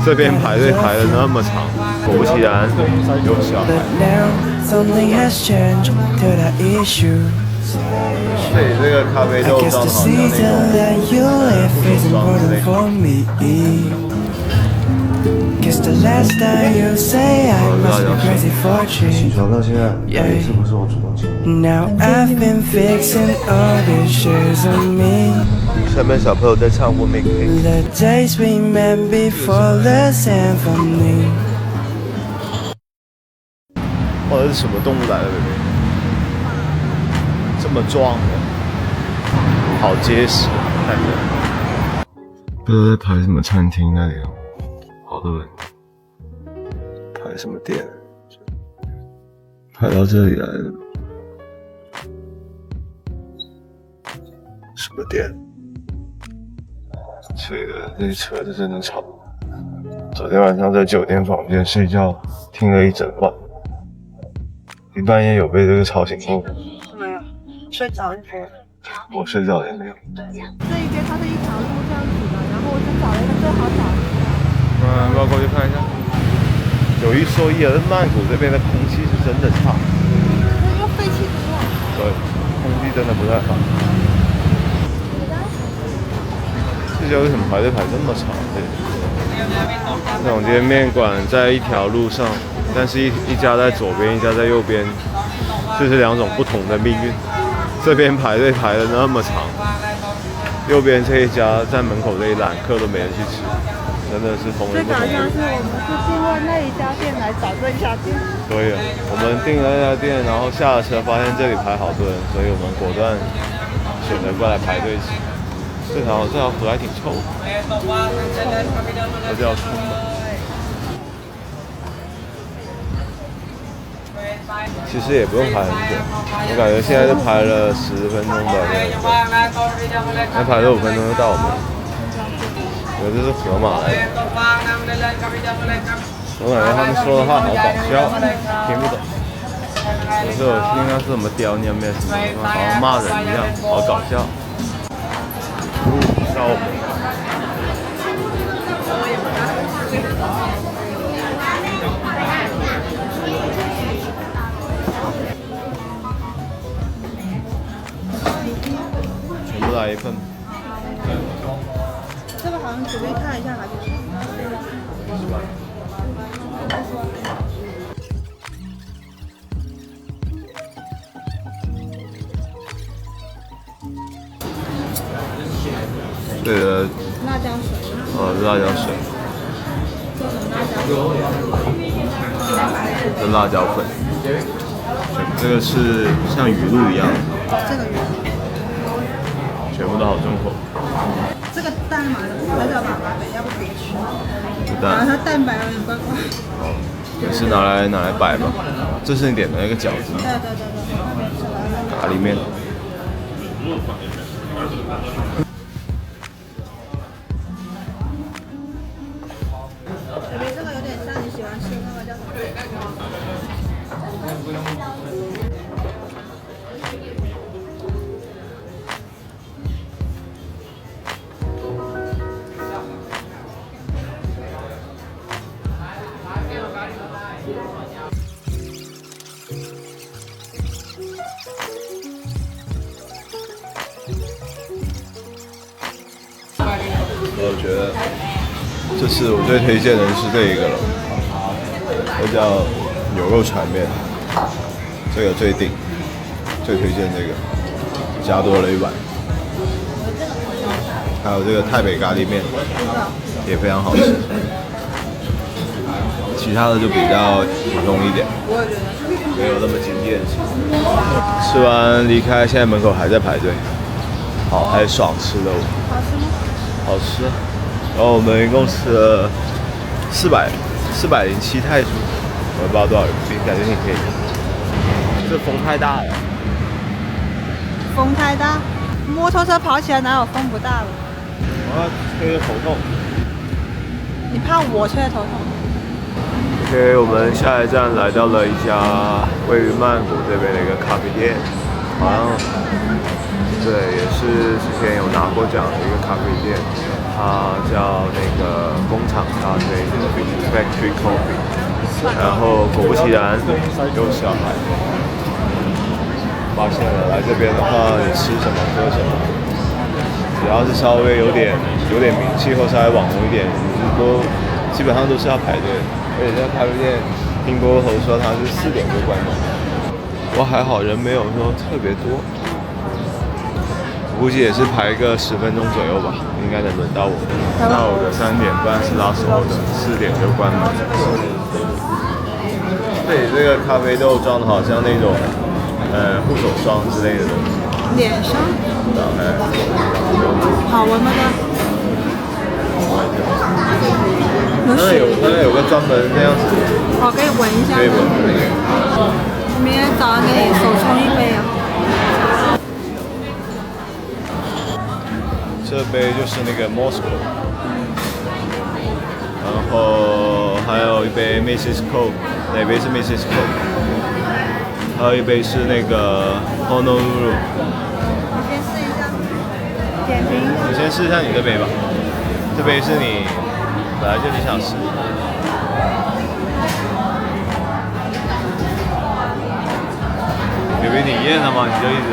这边排队排了那么长，果不其然有小孩。所以这个咖啡豆刚好像那种。起床到现在，到底是不是我主动请你？下面小朋友在唱《我没给》。哇，这是什么动物来的，baby？这么壮的，好结实，看着。不知道在排什么餐厅那里哦，好多人。排什么店？排到这里来了。什么店？这车子真的吵。昨天晚上在酒店房间睡觉，听了一整晚。你半夜有被这个吵醒过吗？没有，睡着就说。我睡着也没有。这一边它是一条路这样子的，然后我就找了一个最好找的。要不要过去看一下？有一说一啊，曼谷这边的空气是真的差。因为废气多。对，空气真的不太好。这家为什么排队排这么长？那种间面馆在一条路上，但是一家在左边，一家在右边，这是两种不同的命运。这边排队排的那么长，右边这一家在门口这一揽客都没人去吃，真的是风人不同。最搞笑是我们是订了那一家店来找这一家店。对啊，我们订了那家店，然后下了车发现这里排好多人，所以我们果断选择过来排队吃。这条河还挺臭的，而且要出门。其实也不用排很久，我感觉现在就排了10分钟吧，才排了5分钟就到我们。我这是河马来的，我感觉他们说的话好搞笑，听不懂。有时候我听他是什么屌你没有什么，好像骂人一样，好搞笑。到我们。全部来一份。这个好像随便看一下还不错。对的。辣椒水。辣椒水。这辣椒粉。这个是像雨露一样。这个鱼。全部都好重口。这个蛋嘛，很少把它要不别吃。然后它蛋白有点怪怪。哦，也是拿来摆吧。这是你点的那个饺子吗？对。咖喱面。这个有点像你喜欢吃那个叫什么？我觉得这次我最推荐的是这一个了，这叫牛肉船面，这个最顶，最推荐这个，加多了一碗。还有这个太北咖喱面，也非常好吃。其他的就比较普通一点，没有那么惊艳。吃完离开，现在门口还在排队，好，还爽吃的。好吃吗？好吃。然后我们一共吃了407泰铢，我也不知道多少人民币，感觉挺便宜。这风太大了。风太大，摩托车跑起来哪有风不大了？我要吹得头痛。你怕我吹得头痛？OK， 我们下一站来到了一家位于曼谷这边的一个咖啡店，好像对，也是之前有拿过奖的一个咖啡店，它叫那个工厂咖啡 （Factory Coffee）。然后果不其然，又是小孩。发现了，来这边的话，你吃什么喝什么，只要是稍微有点名气或稍微网红一点，基本上都是要排队。而且这家咖啡店听过后说它是4点就关门。不过还好人没有说特别多，我估计也是排个10分钟左右吧，应该能轮到我。下午的3点半是last order， 4点就关门。对，这个咖啡豆装的好像那种护手霜之类的东西。脸上。好闻吗？那有个专门那样子。我可以闻一下。可以闻。明天早上给你手冲一杯啊。这杯就是那个 Moscow， 然后还有一杯 Mrs. Coke， 哪杯是 Mrs. Coke？ 还有一杯是那个 Honolulu。你先试一下，点评。你先试一下你这杯吧，这杯是你本来就你想试。因为你咽了嘛，你就一直。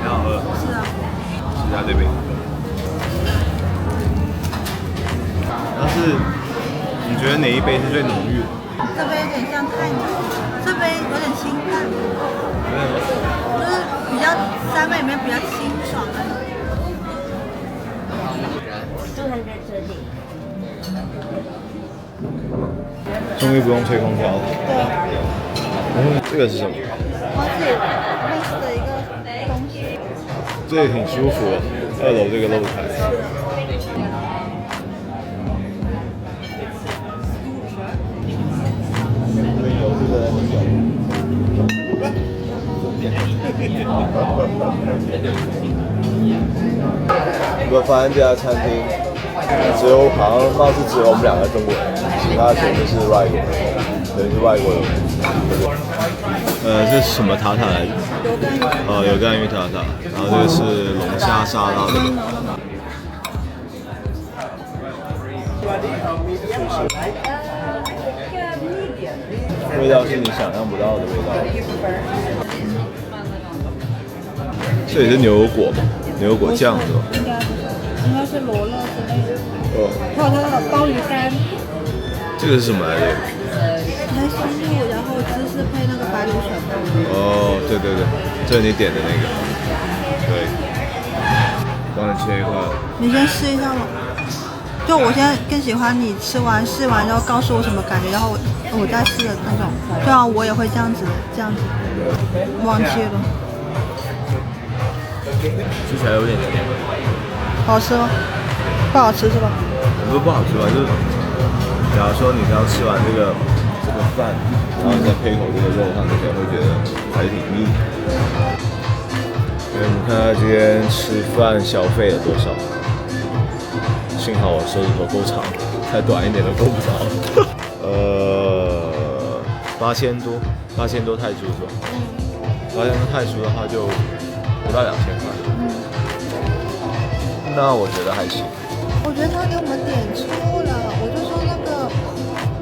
你好喝？是啊。试一下这杯。但是你觉得哪一杯是最浓郁的？这杯有点像太浓，这杯有点清淡，就是比较3杯里面比较清爽的。终于不用吹空调了。对。这个是什么？它是类似的一个东西。这也挺舒服的，2楼这个露台。有没有发现这家餐厅好像貌似只有我们2个中国人，其他全都是外国人，对，是外国人。这是什么塔塔来着？有干鱼塔塔，然后这个是龙虾沙拉的。味道是你想象不到的味道。这也是牛油果吗？牛油果酱是吧？应该是罗勒之类的。还有它那个鲍鱼干。这个是什么来着？台松露，然后芝士配那个白芦笋。哦，对对对，这是你点的那个。对。帮你切一块。你先试一下吧。就我现在更喜欢你试完然后告诉我什么感觉，然后我再试的那种。对啊，我也会这样子。忘记了。吃起来有点甜。好吃吗？不好吃是吧？不好吃吧，就是假如说你刚吃完这个饭，然后你再配一口这个肉，它可能会觉得还是挺腻。所以我们看他今天吃饭消费了多少？幸好我手指头够长，再短一点都够不着。8000多泰铢是吧？8000多泰铢的话就不到2000块。那我觉得还行。我觉得他给我们点错了，我就说那个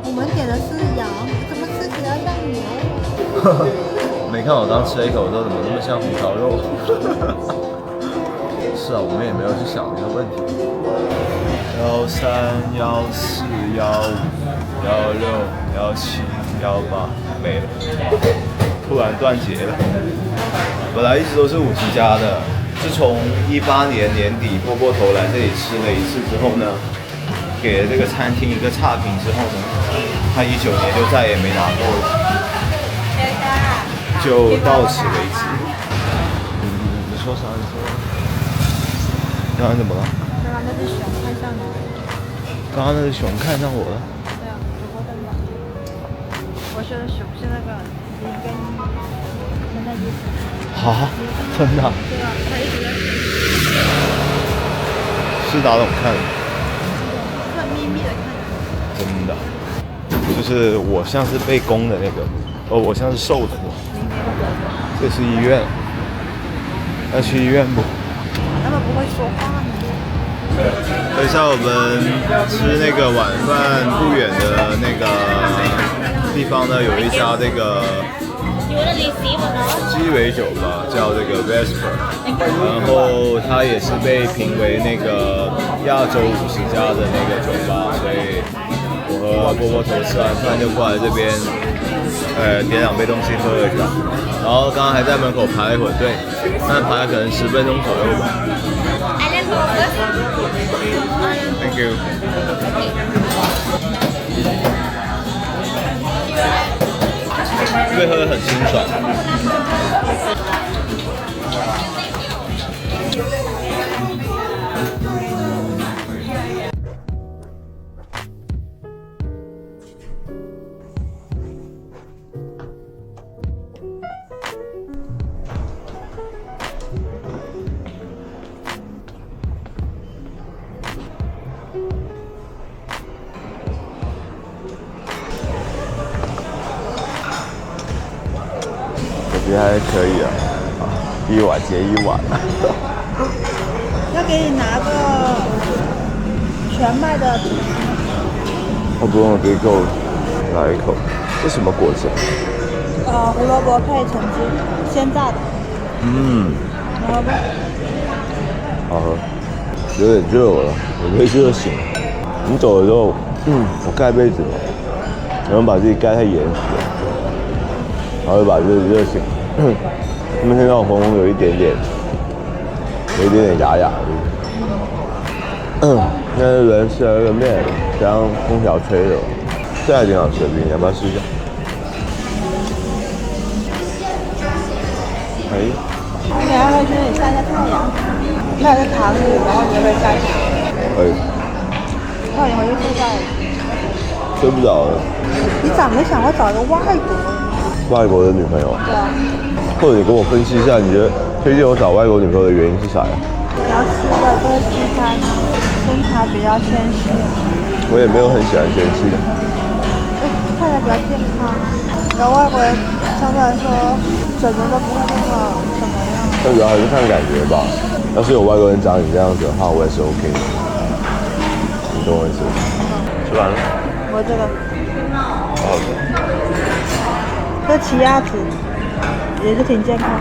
我们点的是羊，怎么吃起来像牛？没看我刚吃了一口，说怎么那么像红烧肉？是啊，我们也没有去想这个问题。13、14、15、16、17、18没了，突然断节了。本来一直都是5级加的。自从18年年底波波头来这里吃了一次之后呢，给了这个餐厅一个差评之后呢，他19年就再也没拿过了，就到此为止。你说啥？刚刚怎么了？刚刚那只熊看上你。刚刚那只熊看上我了。对啊，主播灯吧。我说的熊是那个你跟那只熊。啊，真的？对啊，他一直在。是哪种看？很秘密的看。真的。就是我像是被攻的那个，我像是受的那种。这是医院，要去医院不？他们不会说话呢。等一下我们吃那个晚饭不远的那个地方呢，有一家这个鸡尾酒吧，叫这个 Vesper， 然后它也是被评为那个亚洲50家的那个酒吧，所以我和波波头吃完饭就过来这边，点2杯东西喝了一下，然后刚刚还在门口排了一会儿队，但排了可能10分钟左右吧。Thank you。因为喝得很清爽。我觉得还可以啊，一碗接一碗。要给你拿个全麦的。我不用，可以给我来一口。这什么果子？胡萝卜配橙汁，鲜榨的。好喝不？好喝，有点热了，我被热醒了。你走的时候，我盖被子嘛，然后把自己盖太严实了，然后就把自己热醒了。他们听到我喉咙有一点点哑哑的。那人吃了个面，加上空调吹的，这还挺好吃的，你要不要试一下？你等下回去你晒晒太阳，晒个糖衣，然后你就会晒起来。可以。那你回去睡觉。睡不着了。你长没想过找一个外国的女朋友？对啊。或者你跟我分析一下，你觉得推荐我找外国女朋友的原因是啥呀？你要吃的就是西餐，身材比较纤细。我也没有很喜欢纤细的。看起来比较健康。然后外国人相对来说整的都不会那么怎么样。但主要还是看感觉吧。要是有外国人长你这样子的话，我也是 OK 的。你懂我意思吗？吃完了。我这个。好的。这奇亚籽也是挺健康的。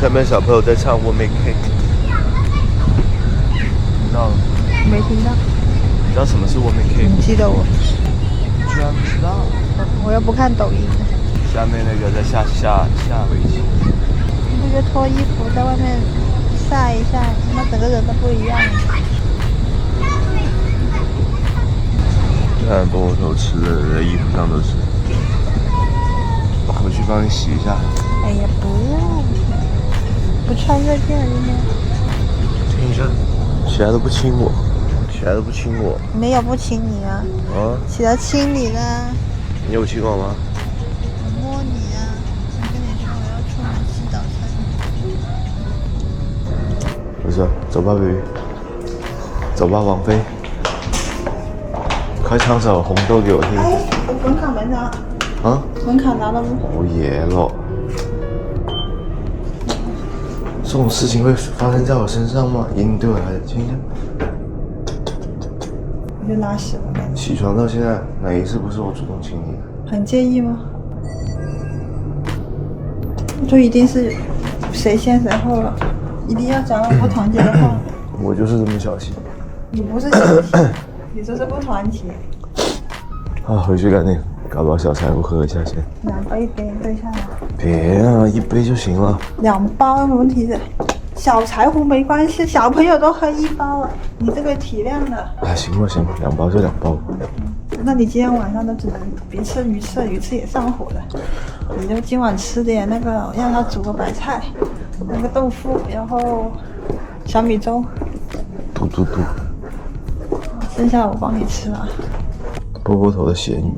下面小朋友在唱《我没 K》，听到了？没听到。你知道什么是我没 K 吗？你记得我？居然不知道？我又不看抖音。下面那个在下围棋。你不觉得脱衣服在外面晒一晒，他妈整个人都不一样？看波波头吃的衣服上都是，我回去帮你洗一下。哎呀，不要，不穿这件了今天。听一下，起来都不亲我，没有不亲你啊。起来亲你啦。你有亲我吗？我摸你啊，我跟你说我要出门吃早餐。不是，走吧 baby， 走吧王菲。快唱首《红豆》给我听。我本卡没拿。本卡拿了吗？哦耶喽！这种事情会发生在我身上吗？应对我来听一下。你就拉屎了。起床到现在，哪一次不是我主动亲你的？很介意吗？就一定是谁先谁后了，一定要讲不团结的话。我就是这么小心。你不是小心，你就是不团结。回去赶紧搞包小柴胡喝一下先。2杯1杯下来。别啊，1杯就行了。2包有什么问题的？小柴胡没关系，小朋友都喝1包了，你这个体谅的。行吧，2包就2包。那你今天晚上都只能别吃鱼翅，鱼翅也上火的。你就今晚吃点那个，让他煮个白菜，那个豆腐，然后小米粥。嘟。剩下我帮你吃了。波波头的咸鱼。